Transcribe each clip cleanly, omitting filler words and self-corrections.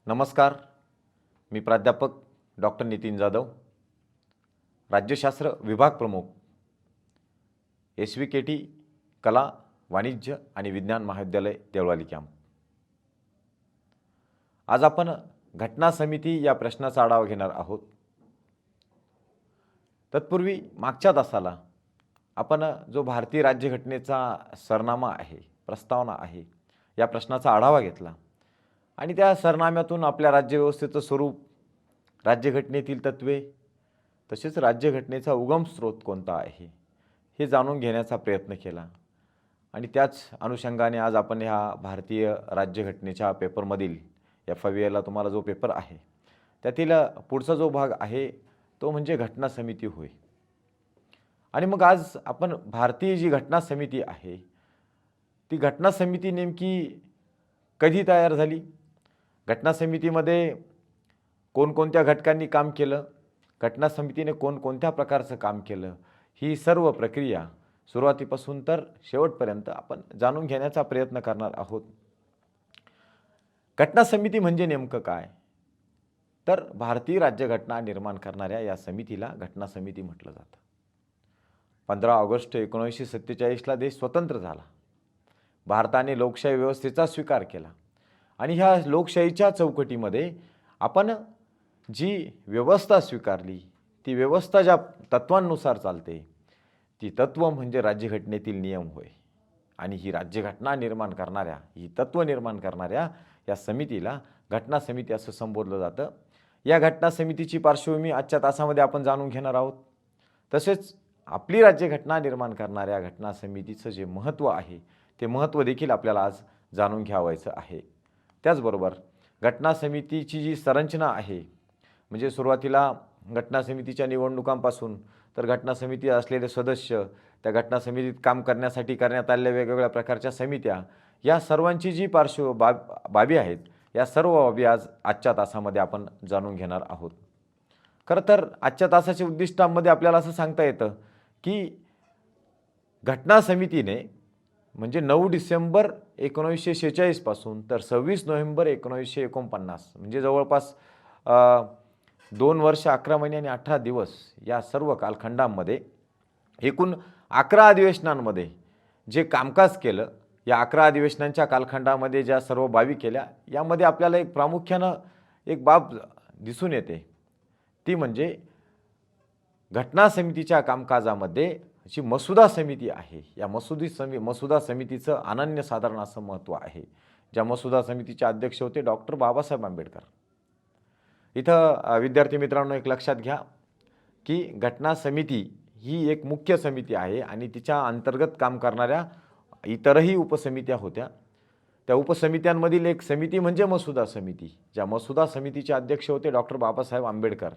नमस्कार. मी प्राध्यापक डॉक्टर नितीन जाधव, राज्यशास्त्र विभाग प्रमुख, SVKT कला, वाणिज्य आणि विज्ञान महाविद्यालय देवळाली कॅम्प. आज आपण घटना समिती या प्रश्नाचा आढावा घेणार आहोत. तत्पूर्वी मागच्या तासाला आपण जो भारतीय राज्यघटनेचा सरनामा आहे, प्रस्तावना आहे, या प्रश्नाचा आढावा घेतला आणि त्या सरनाम्यातून आपल्या राज्यव्यवस्थेचं स्वरूप, राज्यघटनेतील तत्त्वे, तसेच राज्यघटनेचा उगम स्रोत कोणता आहे हे जाणून घेण्याचा प्रयत्न केला. आणि त्याच अनुषंगाने आज आपण ह्या भारतीय राज्यघटनेच्या पेपरमधील FIVAला तुम्हाला जो पेपर आहे त्यातील पुढचा जो भाग आहे तो म्हणजे घटना समिती होय. आणि मग आज आपण भारतीय जी घटना समिती आहे ती घटना समिती नेमकी कधी तयार झाली, घटना समितीमध्ये कोणकोणत्या घटकांनी काम केलं, घटना समितीने कोणकोणत्या प्रकारचं काम केलं, ही सर्व प्रक्रिया सुरुवातीपासून तर शेवटपर्यंत आपण जाणून घेण्याचा प्रयत्न करणार आहोत. घटना समिती म्हणजे नेमकं काय, तर भारतीय राज्यघटना निर्माण करणाऱ्या या समितीला घटना समिती म्हटलं जातं. 15 ऑगस्ट 1947ला देश स्वतंत्र झाला. भारताने लोकशाही व्यवस्थेचा स्वीकार केला आणि ह्या लोकशाहीच्या चौकटीमध्ये आपण जी व्यवस्था स्वीकारली ती व्यवस्था ज्या तत्वांनुसार चालते ती तत्व म्हणजे राज्यघटनेतील नियम होय. आणि ही राज्यघटना निर्माण करणाऱ्या, ही तत्व निर्माण करणाऱ्या या समितीला घटना समिती असं संबोधलं जातं. या घटना समितीची पार्श्वभूमी आजच्या तासामध्ये आपण जाणून घेणार आहोत. तसेच आपली राज्यघटना निर्माण करणाऱ्या घटना समितीचं जे महत्त्व आहे ते महत्त्व देखील आपल्याला आज जाणून घ्यावायचं आहे. त्याचबरोबर घटना समितीची जी संरचना आहे, म्हणजे सुरुवातीला घटना समितीच्या निवडणुकांपासून तर घटना समिती असलेले सदस्य, त्या घटना समितीत काम करण्यासाठी करण्यात आलेल्या वेगवेगळ्या प्रकारच्या समित्या, या सर्वांची जी बाबी आहेत या सर्व बाबी आजच्या तासामध्ये आपण जाणून घेणार आहोत. खरं तर आजच्या तासाच्या उद्दिष्टांमध्ये आपल्याला असं सांगता येतं की घटना समितीने म्हणजे 9 डिसेंबर 1946 पासून तर 26 नोव्हेंबर 1949 म्हणजे जवळपास 2 वर्ष 11 महिने आणि 18 दिवस या सर्व कालखंडामध्ये एकूण 11 अधिवेशनांमध्ये जे कामकाज केलं, या 11 अधिवेशनांच्या कालखंडामध्ये ज्या सर्व बाबी केल्या, यामध्ये आपल्याला एक प्रामुख्यानं एक बाब दिसून येते, ती म्हणजे घटना समितीच्या कामकाजामध्ये जी मसुदा समिती आहे या मसुदा समितीचं अनन्यसाधारण असं महत्त्व आहे. ज्या मसुदा समितीचे अध्यक्ष होते डॉक्टर बाबासाहेब आंबेडकर. इथं विद्यार्थी मित्रांनो एक लक्षात घ्या की घटना समिती ही एक मुख्य समिती आहे आणि तिच्या अंतर्गत काम करणाऱ्या इतरही उपसमित्या होत्या. त्या उपसमित्यांमधील एक समिती म्हणजे मसुदा समिती. ज्या मसुदा समितीचे अध्यक्ष होते डॉक्टर बाबासाहेब आंबेडकर.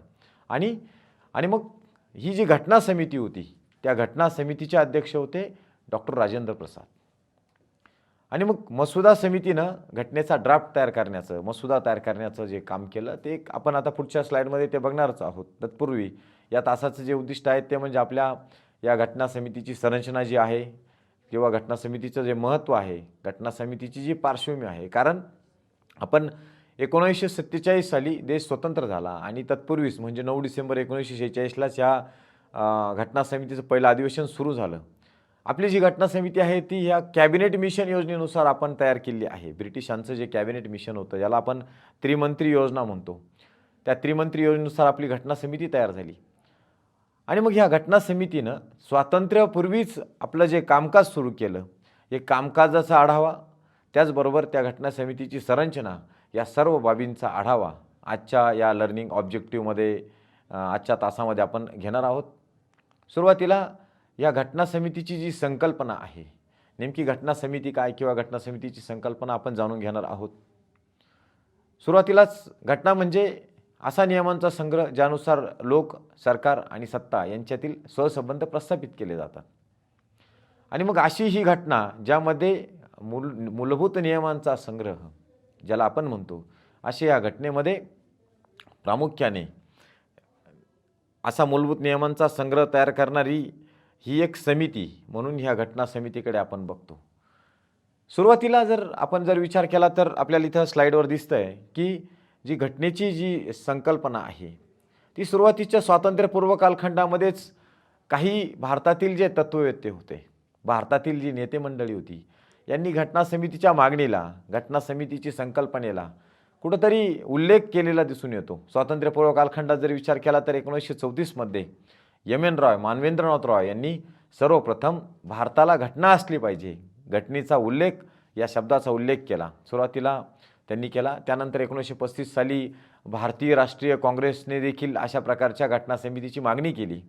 आणि मग ही जी घटना समिती होती त्या घटना समितीचे अध्यक्ष होते डॉक्टर राजेंद्र प्रसाद. आणि मग मसुदा समितीनं घटनेचा ड्राफ्ट तयार करण्याचं, मसुदा तयार करण्याचं जे काम केलं ते आपण आता पुढच्या स्लाईडमध्ये ते बघणारच आहोत. तत्पूर्वी या तासाचं जे उद्दिष्ट आहे ते म्हणजे आपल्या या घटना समितीची संरचना जी आहे किंवा घटना समितीचं जे महत्त्व आहे, घटना समितीची जी पार्श्वभूमी आहे. कारण आपण 1947 साली देश स्वतंत्र झाला आणि तत्पूर्वीच म्हणजे 9 डिसेंबर 1946लाच ह्या घटना समितीचं पहिलं अधिवेशन सुरू झालं. आपली जी घटना समिती आहे ती ह्या कॅबिनेट मिशन योजनेनुसार आपण तयार केली आहे. ब्रिटिशांचं जे कॅबिनेट मिशन होतं याला आपण त्रिमंत्री योजना म्हणतो. त्या त्रिमंत्री योजनेनुसार आपली घटना समिती तयार झाली. आणि मग ह्या घटना समितीनं स्वातंत्र्यापूर्वीच आपलं जे कामकाज सुरू केलं, हे कामकाजाचा आढावा, त्याचबरोबर त्या घटना समितीची संरचना, या सर्व बाबींचा आढावा आजच्या या लर्निंग ऑब्जेक्टिव्हमध्ये आजच्या तासामध्ये आपण घेणार आहोत. सुरुवातीला या घटना समितीची जी संकल्पना आहे, नेमकी घटना समिती काय किंवा घटना समितीची संकल्पना आपण जाणून घेणार आहोत. सुरुवातीलाच घटना म्हणजे असा नियमांचा संग्रह ज्यानुसार लोक, सरकार आणि सत्ता यांच्यातील सहसंबंध प्रस्थापित केले जातात. आणि मग अशी ही घटना ज्यामध्ये मूलभूत नियमांचा संग्रह ज्याला आपण म्हणतो, असे या घटनेमध्ये प्रामुख्याने असा मूलभूत नियमांचा संग्रह तयार करणारी ही एक समिती म्हणून ह्या घटना समितीकडे आपण बघतो. सुरुवातीला जर आपण विचार केला तर आपल्याला इथं स्लाईडवर दिसतंय की जी घटनेची जी संकल्पना आहे ती सुरुवातीच्या स्वातंत्र्यपूर्व कालखंडामध्येच काही भारतातील जे तत्ववेत्ते होते, भारतातील जी नेते मंडळी होती, यांनी घटना समितीच्या मागणीला, घटना समितीची संकल्पनेला कुठंतरी उल्लेख केलेला दिसून येतो. स्वातंत्र्यपूर्व कालखंडात जर विचार केला तर 1934 मध्ये एम.एन. रॉय, मानवेंद्रनाथ रॉय यांनी सर्वप्रथम भारताला घटना असली पाहिजे, घटनेचा उल्लेख, या शब्दाचा उल्लेख केला. सुरुवातीला त्यांनी केला. त्यानंतर 1935 साली भारतीय राष्ट्रीय काँग्रेसने देखील अशा प्रकारच्या घटना समितीची मागणी केली.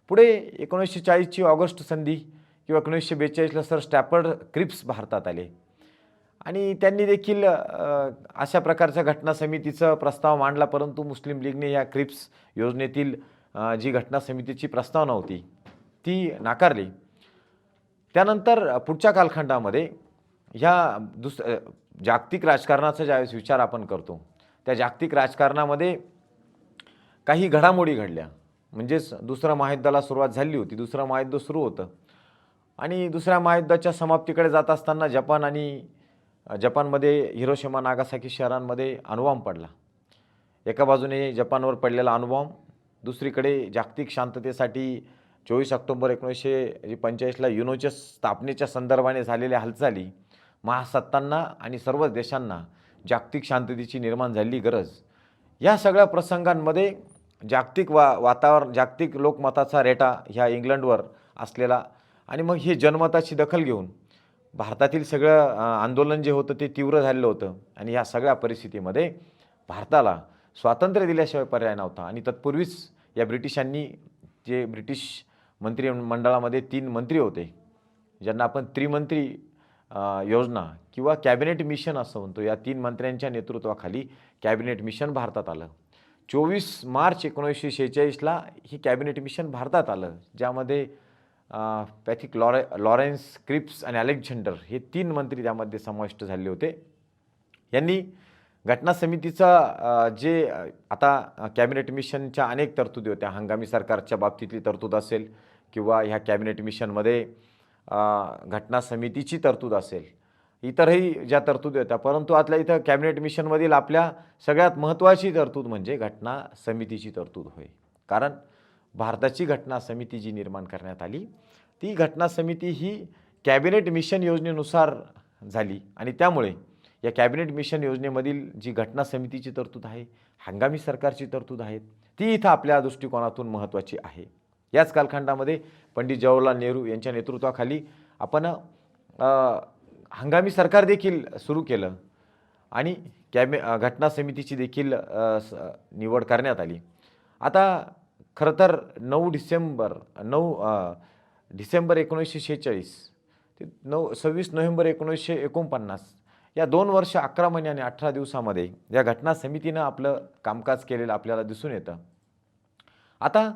पुढे 1940ची ऑगस्ट संधी किंवा 1942ला सर स्टॅफर्ड क्रिप्स भारतात आले आणि त्यांनी देखील अशा प्रकारच्या घटना समितीचा प्रस्ताव मांडला, परंतु मुस्लिम लीगने या क्रिप्स योजनेतील जी घटना समितीची प्रस्तावना होती ती नाकारली. त्यानंतर पुढच्या कालखंडामध्ये ह्या जागतिक राजकारणाचा ज्यावेळेस विचार आपण करतो, त्या जागतिक राजकारणामध्ये काही घडामोडी घडल्या. म्हणजेच दुसऱ्या महायुद्धाला सुरुवात झाली होती, दुसरं महायुद्ध सुरू होतं आणि दुसऱ्या महायुद्धाच्या समाप्तीकडे जात असताना जपानमध्ये हिरोशिमा नागासाकी शहरांमध्ये अणुबॉम्ब पडला. एका बाजूने जपानवर पडलेला अणुबॉम्ब, दुसरीकडे जागतिक शांततेसाठी 24 ऑक्टोबर 1945ला युनोच्या स्थापनेच्या संदर्भाने झालेल्या हालचाली, महासत्तांना आणि सर्वच देशांना जागतिक शांततेची निर्माण झालेली गरज, या सगळ्या प्रसंगांमध्ये जागतिक वातावरण, जागतिक लोकमताचा रेटा ह्या इंग्लंडवर असलेला आणि मग हे जनमताची दखल घेऊन भारतातील सगळं आंदोलन जे होतं ते तीव्र झालेलं होतं आणि ह्या सगळ्या परिस्थितीमध्ये भारताला स्वातंत्र्य दिल्याशिवाय पर्याय नव्हता. आणि तत्पूर्वीच या ब्रिटिशांनी, जे ब्रिटिश मंत्रिमंडळामध्ये 3 मंत्री होते ज्यांना आपण त्रिमंत्री योजना किंवा कॅबिनेट मिशन असं म्हणतो, या 3 मंत्र्यांच्या नेतृत्वाखाली कॅबिनेट मिशन भारतात आलं. 24 मार्च 1946ला ही कॅबिनेट मिशन भारतात आलं, ज्यामध्ये पॅथिक लॉरेन्स, क्रिप्स आणि अलेक्झांडर हे 3 मंत्री त्यामध्ये समाविष्ट झाले होते. यांनी घटना समितीचा जे आता कॅबिनेट मिशनच्या अनेक तरतुदी होत्या, हंगामी सरकारच्या बाबतीतली तरतूद असेल किंवा ह्या कॅबिनेट मिशनमध्ये घटना समितीची तरतूद असेल, इतरही ज्या तरतुदी होत्या, परंतु आतल्या इथं कॅबिनेट मिशनमधील आपल्या सगळ्यात महत्त्वाची तरतूद म्हणजे घटना समितीची तरतूद होय. कारण भारताची घटना समिती जी निर्माण करण्यात आली ती घटना समिती ही कॅबिनेट मिशन योजनेनुसार झाली आणि त्यामुळे या कॅबिनेट मिशन योजनेमधील जी घटना समितीची तरतूद आहे, हंगामी सरकारची तरतूद आहे, ती इथं आपल्या दृष्टिकोनातून महत्त्वाची आहे. याच कालखंडामध्ये पंडित जवाहरलाल नेहरू यांच्या नेतृत्वाखाली आपण हंगामी सरकार देखील सुरू केलं आणि घटना समितीची देखील निवड करण्यात आली. आता खरं तर 9 डिसेंबर 1946 ते 26 नोव्हेंबर 1949 या 2 वर्ष 11 महिने आणि 18 दिवसामध्ये या घटना समितीनं आपलं कामकाज केलेलं आपल्याला दिसून येतं. आता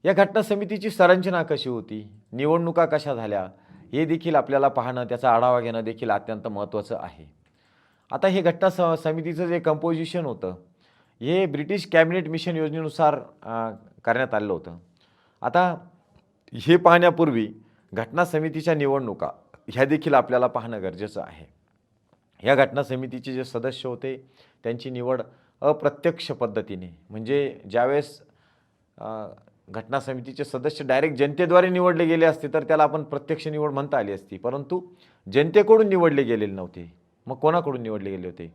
या घटना समितीची संरचना कशी होती, निवडणुका कशा झाल्या, हे देखील आपल्याला पाहणं, त्याचा आढावा घेणं देखील अत्यंत महत्त्वाचं आहे. आता हे घटना समितीचं जे कंपोजिशन होतं हे ब्रिटिश कॅबिनेट मिशन योजनेनुसार करण्यात आलेलं होतं. आता हे पाहण्यापूर्वी घटना समितीच्या निवडणुका ह्या देखील आपल्याला पाहणं गरजेचं आहे. या घटना समितीचे जे सदस्य होते त्यांची निवड अप्रत्यक्ष पद्धतीने, म्हणजे ज्यावेळेस घटना समितीचे सदस्य डायरेक्ट जनतेद्वारे निवडले गेले असते तर त्याला आपण प्रत्यक्ष निवड म्हणता आली असती, परंतु जनतेकडून निवडले गेलेले नव्हते. मग कोणाकडून निवडले गेले होते?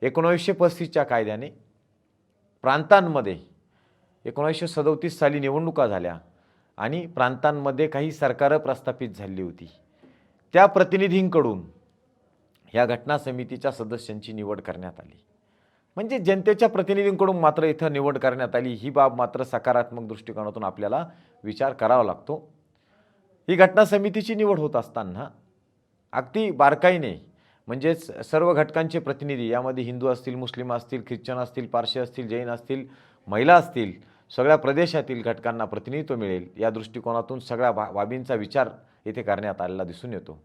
1935च्या कायद्याने प्रांतांमध्ये 1937 साली निवडणुका झाल्या आणि प्रांतांमध्ये काही सरकारं प्रस्थापित झाली होती. त्या प्रतिनिधींकडून या घटना समितीच्या सदस्यांची निवड करण्यात आली. म्हणजे जनतेच्या प्रतिनिधींकडून मात्र इथं निवड करण्यात आली. ही बाब मात्र सकारात्मक दृष्टिकोनातून आपल्याला विचार करावा लागतो. ही घटना समितीची निवड होत असताना अगदी बारकाईने, म्हणजेच सर्व घटकांचे प्रतिनिधी, यामध्ये हिंदू असतील, मुस्लिम असतील, ख्रिश्चन असतील, पारशी असतील, जैन असतील, महिला असतील, सगळ्या प्रदेशातील घटकांना प्रतिनिधित्व मिळेल या दृष्टिकोनातून सगळ्या बाबींचा विचार येथे करण्यात आलेला दिसून येतो.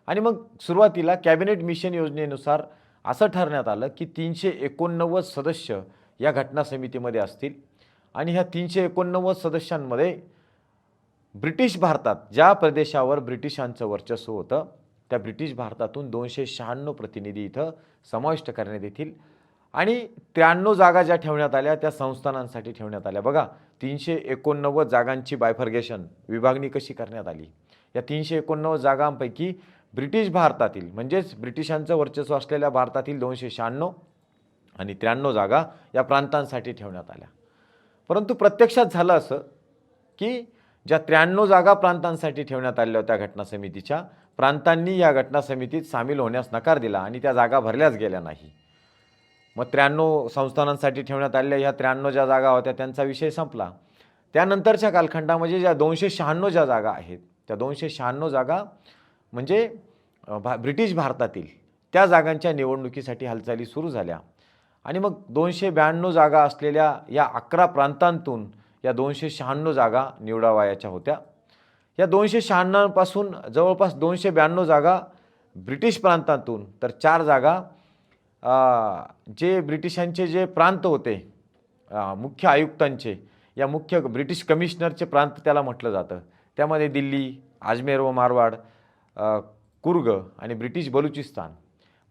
आणि मग सुरुवातीला कॅबिनेट मिशन योजनेनुसार असं ठरवण्यात आलं की 389 सदस्य या घटना समितीमध्ये असतील आणि ह्या 389 सदस्यांमध्ये ब्रिटिश भारतात ज्या प्रदेशावर ब्रिटिशांचं वर्चस्व होतं त्या ब्रिटिश भारतातून 296 प्रतिनिधी इथं समाविष्ट करण्यात येतील आणि 93 जागा ज्या ठेवण्यात आल्या त्या संस्थानांसाठी ठेवण्यात आल्या. बघा 389 जागांची बायफर्गेशन विभागणी कशी करण्यात आली. या 389 जागांपैकी ब्रिटिश भारतातील म्हणजेच ब्रिटिशांचं वर्चस्व असलेल्या भारतातील 296 आणि 93 जागा या प्रांतांसाठी ठेवण्यात आल्या. परंतु प्रत्यक्षात झालं असं की ज्या 93 जागा प्रांतांसाठी ठेवण्यात आल्या होत्या घटना समितीच्या, प्रांतांनी या घटना समितीत सामील होण्यास नकार दिला आणि त्या जागा भरल्याच गेल्या नाही. मग 93 संस्थानांसाठी ठेवण्यात आलेल्या ह्या 93 ज्या जागा होत्या त्यांचा विषय संपला. त्यानंतरच्या कालखंडामध्ये ज्या 296 ज्या जागा आहेत त्या 296 जागा म्हणजे ब्रिटिश भारतातील त्या जागांच्या निवडणुकीसाठी हालचाली सुरू झाल्या आणि मग 292 जागा असलेल्या या 11 प्रांतांतून या 296 जागा निवडावयाच्या होत्या. या 296 पासून जवळपास 292 जागा ब्रिटिश प्रांतातून तर 4 जागा जे ब्रिटिशांचे जे प्रांत होते मुख्य आयुक्तांचे या मुख्य ब्रिटिश कमिशनरचे प्रांत त्याला म्हटलं जातं. त्यामध्ये दिल्ली, अजमेर व मारवाड, कुर्ग आणि ब्रिटिश बलुचिस्तान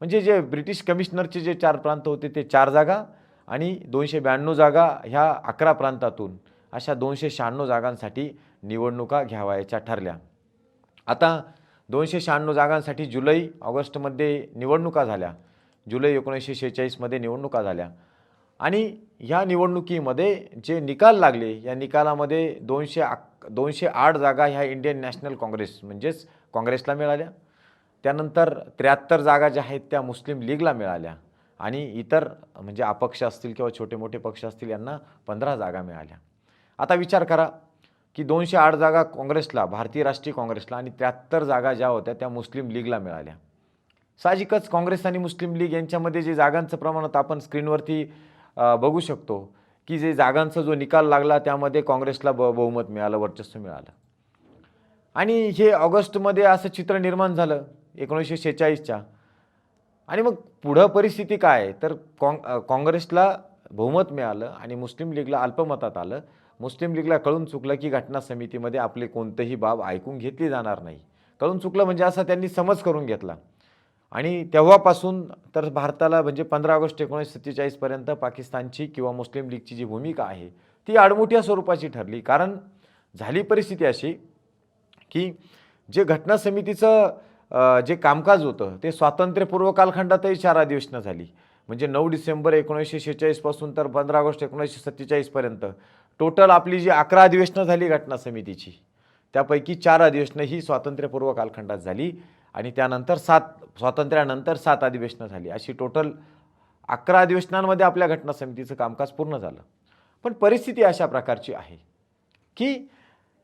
म्हणजे जे ब्रिटिश कमिशनरचे जे 4 प्रांत होते ते 4 जागा आणि 292 जागा ह्या 11 प्रांतातून अशा 296 जागांसाठी निवडणुका घ्यावायच्या ठरल्या. आता 296 जागांसाठी जुलै ऑगस्टमध्ये निवडणुका झाल्या. जुलै 1946 मध्ये निवडणुका झाल्या आणि ह्या निवडणुकीमध्ये जे निकाल लागले या निकालामध्ये 208 जागा ह्या इंडियन नॅशनल काँग्रेस म्हणजेच काँग्रेसला मिळाल्या. त्यानंतर 73 जागा ज्या आहेत त्या मुस्लिम लीगला मिळाल्या आणि इतर म्हणजे अपक्ष असतील किंवा छोटे मोठे पक्ष असतील यांना 15 जागा मिळाल्या. आता विचार करा की 208 जागा काँग्रेसला, भारतीय राष्ट्रीय काँग्रेसला आणि 73 जागा ज्या होत्या त्या मुस्लिम लीगला मिळाल्या. साहजिकच काँग्रेस आणि मुस्लिम लीग यांच्यामध्ये जे जागांचं प्रमाण होतं आपण स्क्रीनवरती बघू शकतो की जे जागांचा जो निकाल लागला त्यामध्ये काँग्रेसला बहुमत मिळालं, वर्चस्व मिळालं. आणि हे ऑगस्टमध्ये असं चित्र निर्माण झालं 1946च्या. आणि मग पुढं परिस्थिती काय तर काँग्रेसला बहुमत मिळालं आणि मुस्लिम लीगला अल्पमतात आलं. मुस्लिम लीगला कळून चुकलं की घटना समितीमध्ये आपले कोणतेही बाब ऐकून घेतली जाणार नाही. कळून चुकलं म्हणजे असा त्यांनी समज करून घेतला आणि तेव्हापासून तर भारताला म्हणजे 15 ऑगस्ट 1947 पर्यंत पाकिस्तानची किंवा मुस्लिम लीगची जी भूमिका आहे ती आडमुठ्या स्वरूपाची ठरली. कारण झाली परिस्थिती अशी की जे घटना समितीचं जे कामकाज होतं ते स्वातंत्र्यपूर्व कालखंडातही 4 अधिवेशनं झाली. म्हणजे 9 डिसेंबर 1946 पासून तर 15 ऑगस्ट 1947 पर्यंत टोटल आपली जी 11 अधिवेशनं झाली घटना समितीची त्यापैकी 4 अधिवेशनं ही स्वातंत्र्यपूर्व कालखंडात झाली आणि त्यानंतर स्वातंत्र्यानंतर 7 अधिवेशनं झाली. अशी टोटल 11 अधिवेशनांमध्ये आपल्या घटना समितीचं कामकाज पूर्ण झालं. पण परिस्थिती अशा प्रकारची आहे की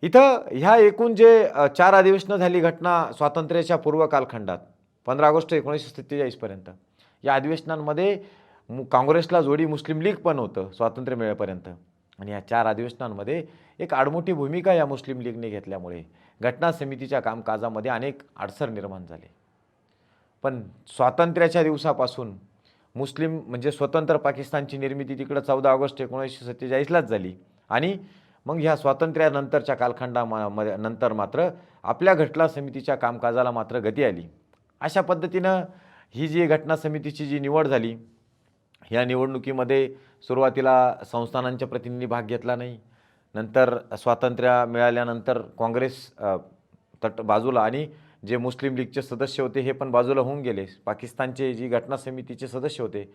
इथं ह्या एकूण जे 4 अधिवेशनं झाली घटना स्वातंत्र्याच्या पूर्व कालखंडात 15 ऑगस्ट 1947 पर्यंत या अधिवेशनांमध्ये काँग्रेसला जोडी मुस्लिम लीग पण होतं स्वातंत्र्य मिळेपर्यंत आणि या 4 अधिवेशनांमध्ये एक आडमोठी भूमिका या मुस्लिम लीगने घेतल्यामुळे घटना समितीच्या कामकाजामध्ये अनेक अडसर निर्माण झाले. पण स्वातंत्र्याच्या दिवसापासून मुस्लिम म्हणजे स्वतंत्र पाकिस्तानची निर्मिती तिकडं 14 ऑगस्ट 1947लाच झाली आणि मग ह्या स्वातंत्र्यानंतरच्या कालखंडामध्ये नंतर मात्र आपल्या घटना समितीच्या कामकाजाला मात्र गती आली. अशा पद्धतीनं ही जी घटना समितीची जी निवड झाली ह्या निवडणुकीमध्ये सुरुवातीला संस्थानांच्या प्रतिनिधी भाग घेतला नाही. नंतर स्वातंत्र्य मिळाल्यानंतर काँग्रेस बाजूला आणि जे मुस्लिम लीगचे सदस्य होते हे पण बाजूला होऊन गेले. पाकिस्तानचे जी घटना समितीचे सदस्य होते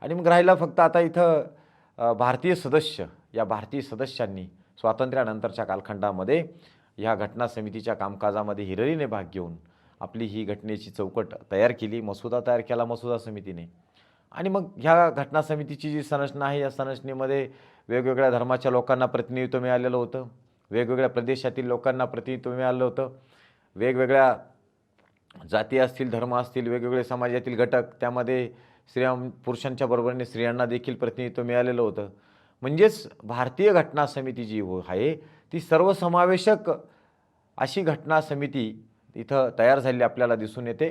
आणि मग राहिला फक्त आता इथं भारतीय सदस्य. या भारतीय सदस्यांनी स्वातंत्र्यानंतरच्या कालखंडामध्ये ह्या घटना समितीच्या कामकाजामध्ये हिरिरीने भाग घेऊन आपली ही घटनेची चौकट तयार केली, मसुदा तयार केला मसुदा समितीने. आणि मग ह्या घटना समितीची जी संरचना आहे या संरचनेमध्ये वेगवेगळ्या धर्माच्या लोकांना प्रतिनिधित्व मिळालेलं होतं, वेगवेगळ्या प्रदेशातील लोकांना प्रतिनिधित्व मिळालं होतं, वेगवेगळ्या जाती असतील, धर्म असतील, वेगवेगळे समाजातील घटक त्यामध्ये पुरुषांच्या बरोबरीने स्त्रियांना देखील प्रतिनिधित्व मिळालेलं होतं. म्हणजेच भारतीय घटना समिती जी आहे ती सर्वसमावेशक अशी घटना समिती इथं तयार झालेली आपल्याला दिसून येते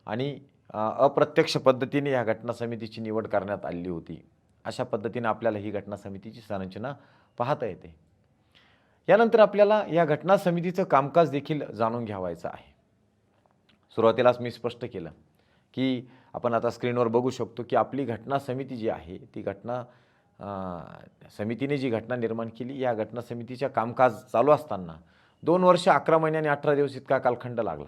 आणि अप्रत्यक्ष पद्धतीने ह्या घटना समितीची निवड करण्यात आलेली होती. अशा पद्धतीने आपल्याला ही घटना समितीची संरचना पाहता येते. यानंतर आपल्याला या घटना समितीचं कामकाज देखील जाणून घ्यावायचं आहे. सुरुवातीलाच मी स्पष्ट केलं की आपण आता स्क्रीनवर बघू शकतो की आपली घटना समिती जी आहे ती घटना समितीने जी घटना निर्माण केली, या घटना समितीच्या कामकाज चालू असताना 2 वर्ष 11 महिने आणि 18 दिवस इतका कालखंड लागला.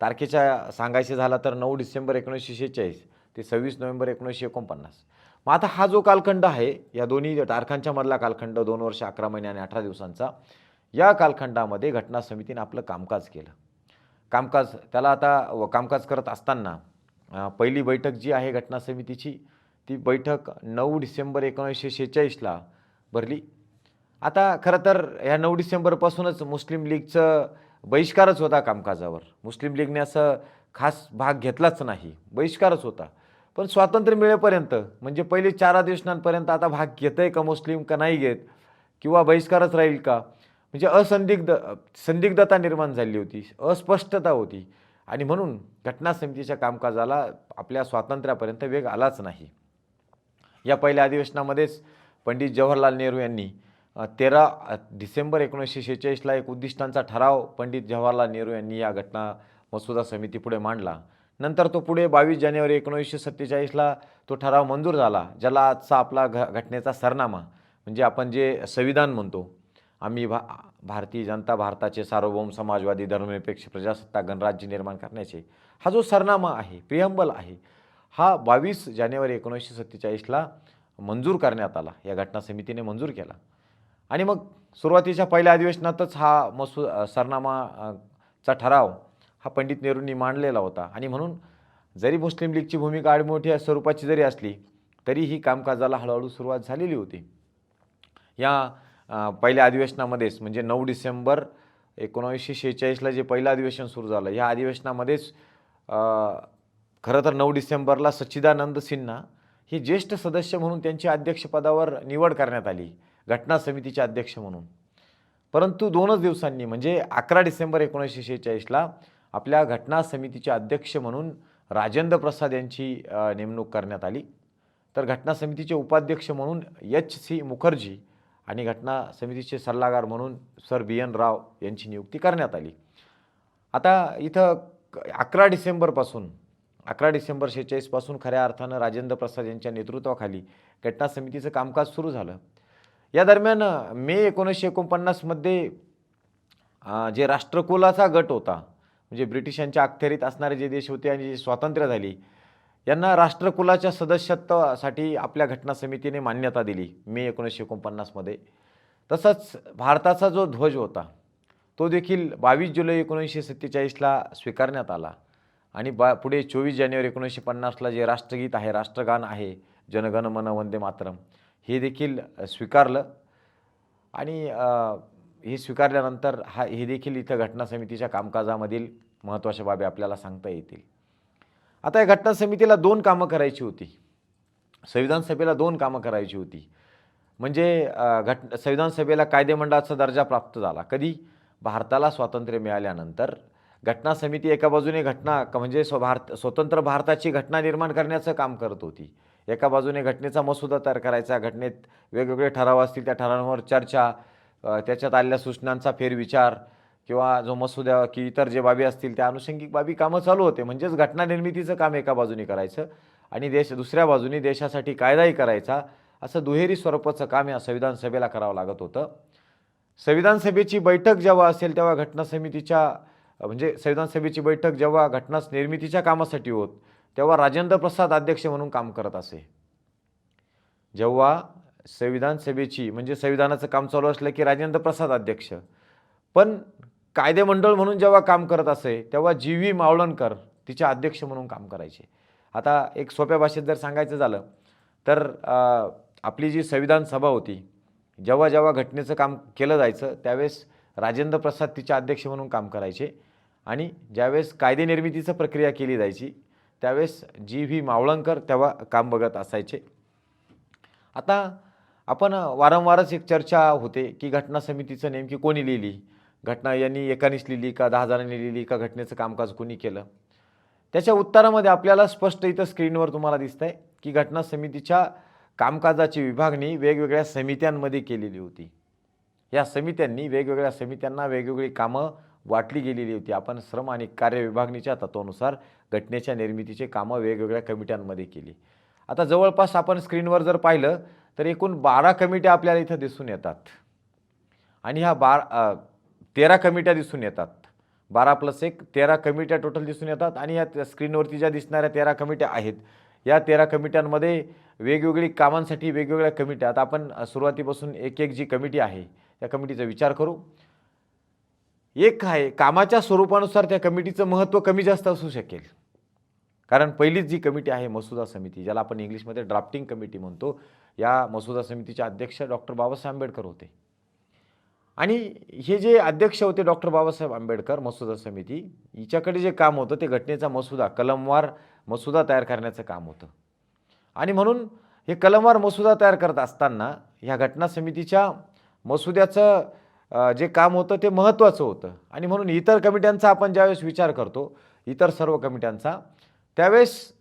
तारखेच्या सांगायचे झाला तर 9 डिसेंबर 1946 ते 26 नोव्हेंबर 1949. मग आता हा जो कालखंड आहे, या दोन्ही तारखांच्या मधला कालखंड 2 वर्ष 11 महिने आणि 18 दिवसांचा, या कालखंडामध्ये घटना समितीने आपलं कामकाज केलं. कामकाज करत असताना पहिली बैठक जी आहे घटना समितीची, ती बैठक 9 डिसेंबर 1946ला भरली. आता खरं तर ह्या 9 डिसेंबरपासूनच मुस्लिम लीगचं बहिष्कारच होता कामकाजावर. मुस्लिम लीगने असं खास भाग घेतलाच नाही, बहिष्कारच होता. पण स्वातंत्र्य मिळेपर्यंत म्हणजे पहिले 4 अधिवेशनांपर्यंत आता भाग घेतंय का मुस्लिम का नाही घेत, किंवा बहिष्कारच राहील का, म्हणजे संदिग्धता निर्माण झाली होती, अस्पष्टता होती. आणि म्हणून घटना समितीच्या कामकाजाला आपल्या स्वातंत्र्यापर्यंत वेग आलाच नाही. या पहिल्या अधिवेशनामध्येच पंडित जवाहरलाल नेहरू यांनी 13 डिसेंबर 1946ला एक उद्दिष्टांचा ठराव पंडित जवाहरलाल नेहरू यांनी या घटना मसुदा समितीपुढे मांडला. नंतर तो पुढे 22 जानेवारी 1947ला तो ठराव मंजूर झाला, ज्याला आजचा आपला घटनेचा सरनामा म्हणजे आपण जे संविधान म्हणतो, आम्ही भारतीय जनता भारताचे सार्वभौम समाजवादी धर्मनिरपेक्ष प्रजासत्ताक गणराज्य निर्माण करण्याचे, हा जो सरनामा आहे, प्रिअम्बल आहे, हा 22 जानेवारी 1947ला मंजूर करण्यात आला. या घटना समितीने मंजूर केला. आणि मग सुरुवातीच्या पहिल्या अधिवेशनातच हा सरनामाचा ठराव हा पंडित नेहरूंनी मांडलेला होता. आणि म्हणून जरी मुस्लिम लीगची भूमिका आडमोठी स्वरूपाची जरी असली तरी ही कामकाजाला हळूहळू सुरुवात झालेली होती. या पहिल्या अधिवेशनामध्येच म्हणजे 9 डिसेंबर 1946ला जे पहिलं अधिवेशन सुरू झालं, या अधिवेशनामध्येच खरं तर 9 डिसेंबरला सच्चिदानंद सिन्हा हे ज्येष्ठ सदस्य म्हणून त्यांची अध्यक्षपदावर निवड करण्यात आली, घटना समितीचे अध्यक्ष म्हणून. परंतु 2च दिवसांनी म्हणजे 11 डिसेंबर 1946ला आपल्या घटना समितीचे अध्यक्ष म्हणून राजेंद्र प्रसाद यांची नेमणूक करण्यात आली. तर घटना समितीचे उपाध्यक्ष म्हणून H.C. मुखर्जी आणि घटना समितीचे सल्लागार म्हणून सर B.N. राव यांची नियुक्ती करण्यात आली. आता इथं 11 डिसेंबर 1946 खऱ्या अर्थानं राजेंद्र प्रसाद यांच्या नेतृत्वाखाली घटना समितीचं कामकाज सुरू झालं. या दरम्यान मे 1949मध्ये जे राष्ट्रकुलाचा गट होता, म्हणजे ब्रिटिशांच्या अखत्यारीत असणारे जे देश होते आणि जे स्वातंत्र्य झाली, यांना राष्ट्रकुलाच्या सदस्यत्वासाठी आपल्या घटना समितीने मान्यता दिली मे 1949मध्ये. तसंच भारताचा जो ध्वज होता तो देखील 22 जुलै 1947ला स्वीकारण्यात आला. आणि पुढे 24 जानेवारी 1950ला जे राष्ट्रगीत आहे, राष्ट्रगान आहे, जनगण मन वंदे मातरम, हे देखील स्वीकारलं. आणि हे स्वीकारल्यानंतर हे देखील इथं घटना समितीच्या कामकाजामधील महत्त्वाच्या बाबी आपल्याला सांगता येतील. आता या घटना समितीला 2 कामं करायची होती, संविधान सभेला 2 कामं करायची होती. म्हणजे संविधान सभेला कायदेमंडळाचा दर्जा प्राप्त झाला कधी, भारताला स्वातंत्र्य मिळाल्यानंतर. घटना समिती एका बाजूने म्हणजे स्वतंत्र भारताची घटना निर्माण करण्याचं काम करत होती, एका बाजूने घटनेचा मसुदा तयार करायचा, घटनेत वेगवेगळे ठराव असतील त्या ठरावांवर चर्चा, त्याच्यात आलेल्या सूचनांचा फेरविचार किंवा जो मसुदा की इतर जे बाबी असतील त्या अनुषंगिक बाबी कामं चालू होते. म्हणजेच घटना निर्मितीचं काम एका बाजूने करायचं आणि दुसऱ्या बाजूने देशासाठी कायदाही करायचा, असं दुहेरी स्वरूपाचं काम या संविधान सभेला करावं लागत होतं. संविधान सभेची बैठक जेव्हा असेल तेव्हा संविधान सभेची बैठक जेव्हा घटना निर्मितीच्या कामासाठी होत तेव्हा राजेंद्र प्रसाद अध्यक्ष म्हणून काम करत असे. जेव्हा संविधान सभेची म्हणजे संविधानाचं काम चालू असलं की राजेंद्र प्रसाद अध्यक्ष, पण कायदेमंडळ म्हणून जेव्हा काम करत असे तेव्हा G.V. मावळणकर तिचे अध्यक्ष म्हणून काम करायचे. आता एक सोप्या भाषेत जर सांगायचं झालं तर आपली जी संविधान सभा होती, जेव्हा घटनेचं काम केलं जायचं त्यावेळेस राजेंद्र प्रसाद तिचे अध्यक्ष म्हणून काम करायचे आणि ज्यावेळेस कायदे निर्मितीची प्रक्रिया केली जायची त्यावेळेस G.V. मावळणकर तेव्हा काम बघत असायचे. आता आपण वारंवारच एक चर्चा होते की घटना समितीचं नेमकी कोणी लिहिली, घटना यांनी एकानेच लिहिली का 10 जणांनी लिहिली का घटनेचं कामकाज कोणी केलं. त्याच्या उत्तरामध्ये आपल्याला स्पष्ट इथं स्क्रीनवर तुम्हाला दिसतंय की घटना समितीच्या कामकाजाची विभागणी वेगवेगळ्या समित्यांमध्ये केलेली होती. या समित्यांनी वेगवेगळ्या समित्यांना वेगवेगळी कामं वाटली गेलेली होती. आपण श्रम आणि कार्य विभागणीच्या तत्वानुसार घटनेच्या निर्मितीचे कामं वेगवेगळ्या कमिट्यांमध्ये केली. आता जवळपास आपण स्क्रीनवर जर पाहिलं तर एकूण 12 कमिट्या आपल्याला इथं दिसून येतात आणि ह्या 13 कमिट्या दिसून येतात. 12 + 1 13 कमिट्या टोटल दिसून येतात आणि या स्क्रीनवरती ज्या दिसणाऱ्या 13 कमिट्या आहेत, या 13 कमिट्यांमध्ये वेगवेगळी कामांसाठी वेगवेगळ्या कमिट्या. आता आपण सुरुवातीपासून एक जी कमिटी आहे त्या कमिटीचा विचार करू. एक आहे कामाच्या स्वरूपानुसार त्या कमिटीचं महत्त्व कमी जास्त असू शकेल. कारण पहिलीच जी कमिटी आहे मसुदा समिती, ज्याला आपण इंग्लिशमध्ये ड्राफ्टिंग कमिटी म्हणतो, या मसुदा समितीचे अध्यक्ष डॉक्टर बाबासाहेब आंबेडकर होते. आणि हे जे अध्यक्ष होते डॉक्टर बाबासाहेब आंबेडकर, मसुदा समिती हिच्याकडे जे काम होतं ते घटनेचा मसुदा, कलमवार मसुदा तयार करण्याचं काम होतं. आणि म्हणून हे कलमवार मसुदा तयार करत असताना ह्या घटना समितीच्या मसुद्याचं जे काम होतं ते महत्त्वाचं होतं. आणि म्हणून इतर कमिट्यांचा आपण ज्यावेळेस विचार करतो, इतर सर्व कमिट्यांचा, त्यावेळेस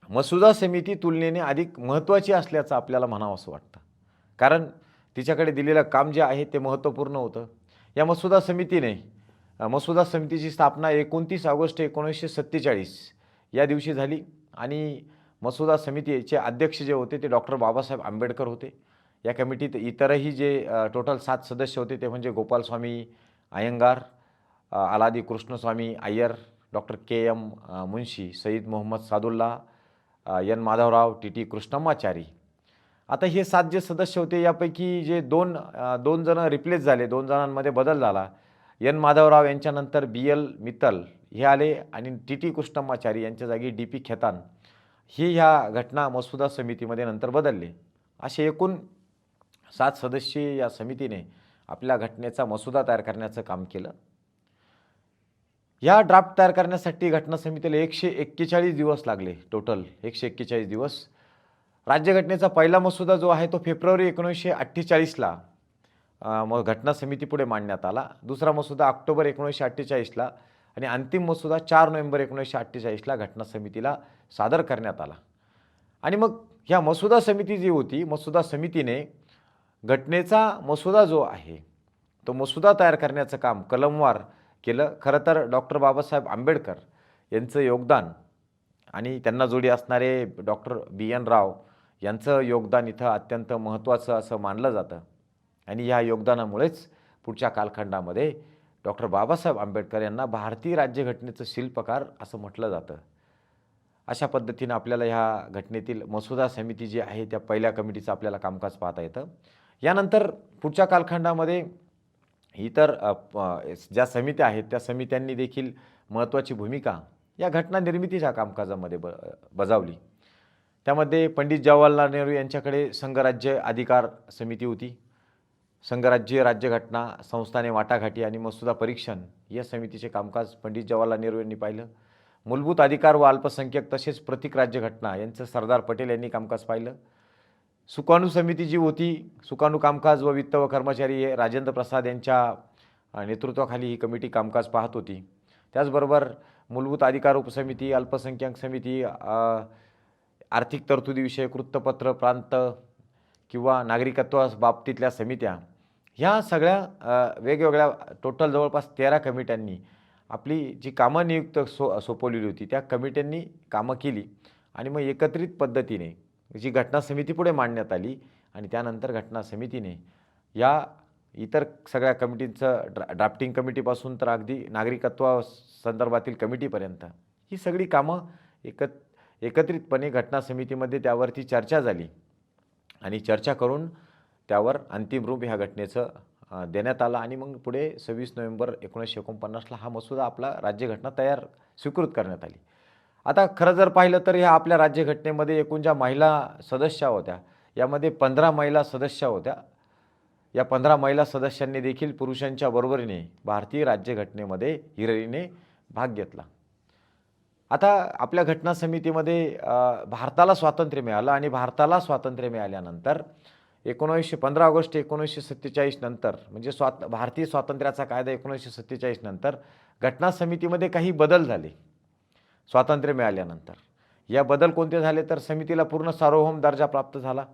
मसुदा समिती तुलनेने अधिक महत्त्वाची असल्याचं आपल्याला म्हणावंसं वाटतं. कारण तिच्याकडे दिलेलं काम जे आहे ते महत्त्वपूर्ण होतं. या मसुदा समितीची स्थापना 29 ऑगस्ट 1947 या दिवशी झाली आणि मसुदा समितीचे अध्यक्ष जे होते ते डॉक्टर बाबासाहेब आंबेडकर होते. या कमिटीत इतरही जे टोटल 7 सदस्य होते ते म्हणजे गोपालस्वामी अय्यंगार, आलादी कृष्णस्वामी अय्यर, डॉक्टर KM मुन्शी, सईद मोहम्मद सादुल्ला, N माधवराव, TT कृष्णमाचारी. आता हे 7 जे सदस्य होते यापैकी जे दोन जण रिप्लेस झाले, 2 जणांमध्ये बदल झाला. N माधवराव यांच्यानंतर BL मित्तल हे आले आणि TT कृष्णमाचारी यांच्या जागी DP खेतान हे ह्या घटना मसुदा समितीमध्ये नंतर बदलले. असे एकूण 7 सदस्य या समितीने आपल्या घटनेचा मसुदा तयार करण्याचं काम केलं. या ड्राफ्ट तयार करण्यासाठी घटना समितीला 141 दिवस लागले. टोटल 141 दिवस. राज्यघटनेचा पहिला मसुदा जो आहे तो फेब्रुवारी 1948ला मग घटना समितीपुढे मांडण्यात आला. दुसरा मसुदा ऑक्टोबर 1948ला आणि अंतिम मसुदा 4 नोव्हेंबर 1948ला घटना समितीला सादर करण्यात आला. आणि मग ह्या मसुदा समिती जी होती, मसुदा समितीने घटनेचा मसुदा जो आहे तो मसुदा तयार करण्याचं काम कलमवार केलं. खरं तर डॉक्टर बाबासाहेब आंबेडकर यांचं योगदान आणि त्यांना जोडी असणारे डॉक्टर BN राव यांचं योगदान इथं अत्यंत महत्त्वाचं असं मानलं जातं. आणि ह्या योगदानामुळेच पुढच्या कालखंडामध्ये डॉक्टर बाबासाहेब आंबेडकर यांना भारतीय राज्यघटनेचं शिल्पकार असं म्हटलं जातं. अशा पद्धतीनं आपल्याला ह्या घटनेतील मसुदा समिती जी आहे त्या पहिल्या कमिटीचं आपल्याला कामकाज पाहता येतं. यानंतर पुढच्या कालखंडामध्ये इतर ज्या समित्या आहेत त्या समित्यांनी देखील महत्त्वाची भूमिका या घटना निर्मितीच्या कामकाजामध्ये बजावली. त्यामध्ये पंडित जवाहरलाल नेहरू यांच्याकडे संघराज्य अधिकार समिती होती. संघराज्य राज्यघटना, संस्थाने वाटाघाटी आणि मसुदा परीक्षण या समितीचे कामकाज पंडित जवाहरलाल नेहरू यांनी पाहिलं. मूलभूत अधिकार व अल्पसंख्याक तसेच प्रतीक राज्यघटना यांचं सरदार पटेल यांनी कामकाज पाहिलं. सुकाणू समिती जी होती, सुकाणू कामकाज व वित्त व कर्मचारी हे राजेंद्र प्रसाद यांच्या नेतृत्वाखाली ही कमिटी कामकाज पाहत होती. त्याचबरोबर मूलभूत अधिकार उपसमिती, अल्पसंख्याक समिती, आर्थिक तरतुदीविषयक वृत्तपत्र प्रांत किंवा नागरिकत्वाबाबतीतल्या समित्या ह्या सगळ्या वेगवेगळ्या टोटल जवळपास 13 कमिट्यांनी आपली जी कामं नियुक्त सोपवलेली होती त्या कमिट्यांनी कामं केली आणि मग एकत्रित पद्धतीने जी घटना समितीपुढे मांडण्यात आली आणि त्यानंतर घटना समितीने या इतर सगळ्या कमिटींचं ड्राफ्टिंग कमिटीपासून तर अगदी नागरिकत्वासंदर्भातील कमिटीपर्यंत ही सगळी कामं एकत्रितपणे घटना समितीमध्ये त्यावरती चर्चा झाली आणि चर्चा करून त्यावर अंतिम रूप ह्या घटनेचं देण्यात आलं आणि मग पुढे 26 नोव्हेंबर 1949ला हा मसुदा आपला राज्यघटना स्वीकृत करण्यात आली. आता खरं जर पाहिलं तर ह्या आपल्या राज्यघटनेमध्ये एकूण ज्या महिला सदस्य होत्या यामध्ये 15 महिला सदस्य होत्या. या 15 महिला सदस्यांनी देखील पुरुषांच्या बरोबरीने भारतीय राज्यघटनेमध्ये हिरिरीने भाग घेतला. आता आपल्या घटना समितीमध्ये भारताला स्वातंत्र्य मिळालं आणि भारताला स्वातंत्र्य मिळाल्यानंतर 15 ऑगस्ट 1947 नंतर म्हणजे भारतीय स्वातंत्र्याचा कायदा 1947 नंतर घटना समितीमध्ये काही बदल झाले. स्वातंत्र्य मिळाल्यानंतर या बदल कोणते झाले तर समितीला पूर्ण सार्वभौम दर्जा प्राप्त झाला.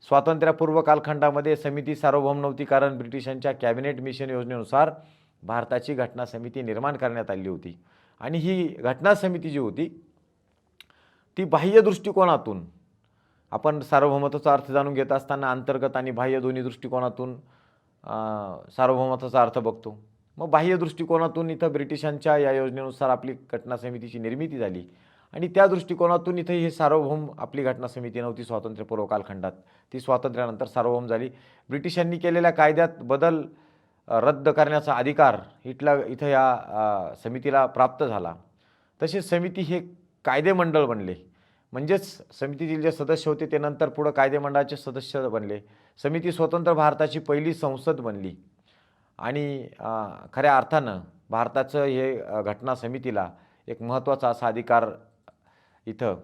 स्वातंत्र्यपूर्व कालखंडामध्ये समिती सार्वभौम नव्हती कारण ब्रिटिशांच्या कॅबिनेट मिशन योजनेनुसार भारताची घटना समिती निर्माण करण्यात आली होती. आणि ही घटना समिती जी होती ती बाह्य दृष्टिकोनातून, आपण सार्वभौमत्वाचा अर्थ जाणून घेत असताना अंतर्गत आणि बाह्य दोन्ही दृष्टिकोनातून सार्वभौमत्वाचा अर्थ बघतो. मग बाह्य दृष्टिकोनातून इथं ब्रिटिशांच्या या योजनेनुसार आपली घटना समितीची निर्मिती झाली आणि त्या दृष्टिकोनातून इथं हे सार्वभौम आपली घटना समिती नव्हती स्वातंत्र्यपूर्व कालखंडात, ती स्वातंत्र्यानंतर सार्वभौम झाली. ब्रिटिशांनी केलेल्या कायद्यात बदल रद्द करण्याचा अधिकार इथं या समितीला प्राप्त झाला. तसेच समिती हे कायदेमंडळ बनले, म्हणजेच समितीतील जे सदस्य होते ते नंतर पुढे कायदेमंडळाचे सदस्य बनले. समिती स्वतंत्र भारताची पहिली संसद बनली आणि खऱ्या अर्थानं भारताचं हे घटना समितीला एक महत्त्वाचा असा अधिकार इथं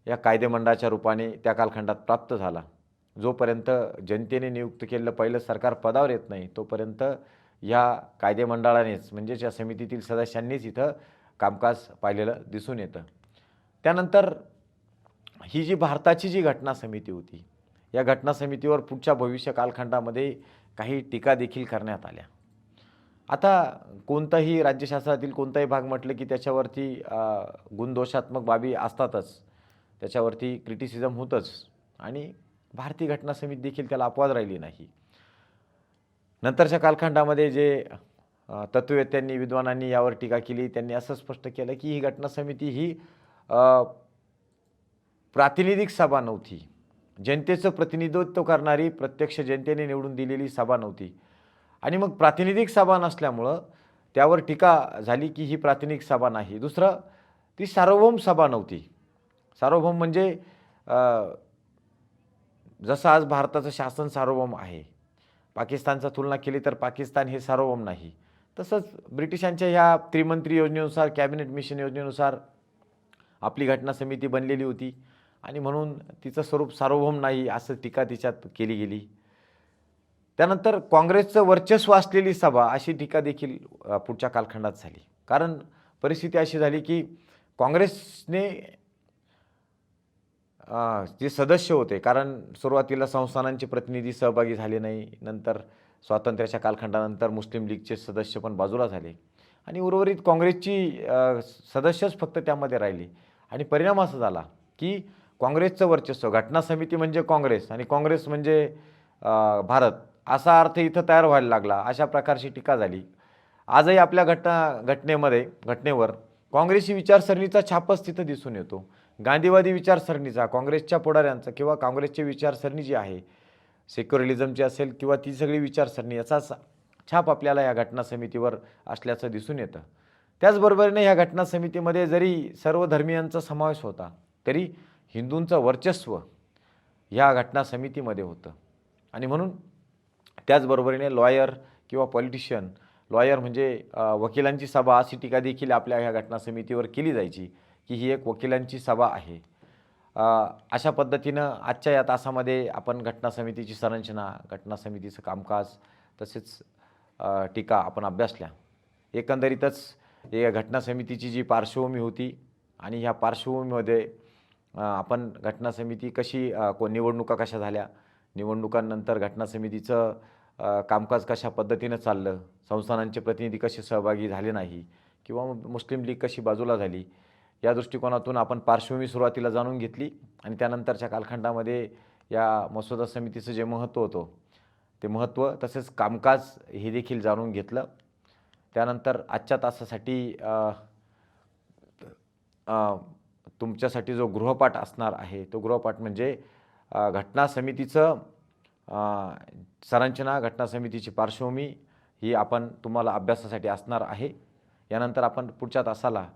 या कायदेमंडळाच्या रूपाने त्या कालखंडात प्राप्त झाला. जोपर्यंत जनतेने नियुक्त केलेलं पहिलं सरकार पदावर येत नाही तोपर्यंत या कायदेमंडळानेच म्हणजेच या समितीतील सदस्यांनीच इथं कामकाज पाहिलेलं दिसून येतं. त्यानंतर ही जी भारताची जी घटना समिती होती, या घटना समितीवर पुढच्या भविष्य कालखंडामध्ये काही टीका देखील करण्यात आल्या. आता कोणताही राज्यशास्त्रातील कोणताही भाग म्हटलं की त्याच्यावरती गुणदोषात्मक बाबी असतातच, त्याच्यावरती क्रिटिसिझम होतंच आणि भारतीय घटना समिती देखील त्याला अपवाद राहिली नाही. नंतरच्या कालखंडामध्ये जे तत्ववेत्यांनी विद्वानांनी यावर टीका केली, त्यांनी असं स्पष्ट केलं की ही घटना समिती ही प्रातिनिधिक सभा नव्हती, जनतेचं प्रतिनिधित्व करणारी प्रत्यक्ष जनतेने निवडून दिलेली सभा नव्हती. आणि मग प्रातिनिधिक सभा नसल्यामुळं त्यावर टीका झाली की ही प्रातिनिधिक सभा नाही. दुसरं, ती सार्वभौम सभा नव्हती. सार्वभौम म्हणजे जसं आज भारताचं शासन सार्वभौम आहे, पाकिस्तानचा तुलना केली तर पाकिस्तान हे सार्वभौम नाही, तसंच ब्रिटिशांच्या ह्या त्रिमंत्री योजनेनुसार, कॅबिनेट मिशन योजनेनुसार आपली घटना समिती बनलेली होती आणि म्हणून तिचं स्वरूप सार्वभौम नाही असं टीका तिच्यात केली गेली. त्यानंतर काँग्रेसचं वर्चस्व असलेली सभा अशी टीका देखील पुढच्या कालखंडात झाली. कारण परिस्थिती अशी झाली की काँग्रेसने जे सदस्य होते, कारण सुरुवातीला संस्थानांचे प्रतिनिधी सहभागी झाले नाही, नंतर स्वातंत्र्याच्या कालखंडानंतर मुस्लिम लीगचे सदस्य पण बाजूला झाले आणि उर्वरित काँग्रेसची सदस्यच फक्त त्यामध्ये राहिली. आणि परिणाम असा झाला की काँग्रेसचं वर्चस्व, घटना समिती म्हणजे काँग्रेस आणि काँग्रेस म्हणजे भारत असा अर्थ इथं तयार व्हायला लागला. अशा प्रकारची टीका झाली. आजही आपल्या घटनेवर काँग्रेसी विचारसरणीचा छापच तिथं दिसून येतो. गांधीवादी विचारसरणीचा, काँग्रेसच्या पुढाऱ्यांचा किंवा काँग्रेसची विचारसरणी जी आहे सेक्युलरिझमची असेल किंवा ती सगळी विचारसरणी, याचाच छाप आपल्याला या घटना समितीवर असल्याचं दिसून येतं. त्याचबरोबरीने ह्या घटना समितीमध्ये जरी सर्व धर्मियांचा समावेश होता तरी हिंदूंचं वर्चस्व ह्या घटना समितीमध्ये होतं. आणि म्हणून त्याचबरोबरीने लॉयर किंवा पॉलिटिशियन, लॉयर म्हणजे वकिलांची सभा अशी टीका देखील आपल्या ह्या घटना समितीवर केली जायची की ही एक वकिलांची सभा आहे. अशा पद्धतीनं आजच्या या तासामध्ये आपण घटना समितीची संरचना, घटना समितीचं कामकाज तसेच टीका आपण अभ्यासल्या. एकंदरीतच या घटना समितीची जी पार्श्वभूमी होती आणि ह्या पार्श्वभूमीमध्ये आपण घटना समिती कशी, निवडणुका कशा झाल्या, निवडणुकांनंतर घटना समितीचं कामकाज कशा पद्धतीनं चाललं, संस्थानांचे प्रतिनिधी कसे सहभागी झाले नाही किंवा मुस्लिम लीग कशी बाजूला झाली, या दृष्टिकोनातून आपण पार्श्वभूमी सुरुवातीला जाणून घेतली आणि त्यानंतरच्या कालखंडामध्ये या मसुदा समितीचं जे महत्त्व होतं ते महत्त्व तसेच कामकाज हे देखील जाणून घेतलं. त्यानंतर आजच्या तासासाठी तुमच्यासाठी जो गृहपाठ असणार आहे तो गृहपाठ म्हणजे घटना समितीचं संरचना, घटना समितीची पार्श्वभूमी ही आपण तुम्हाला अभ्यासासाठी असणार आहे. यानंतर आपण पुढच्या तासाला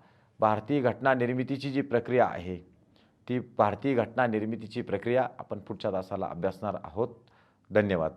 भारतीय घटना निर्मितीची जी प्रक्रिया आहे ती भारतीय घटना निर्मितीची प्रक्रिया आपण पुढच्या तासाला अभ्यासणार आहोत. धन्यवाद.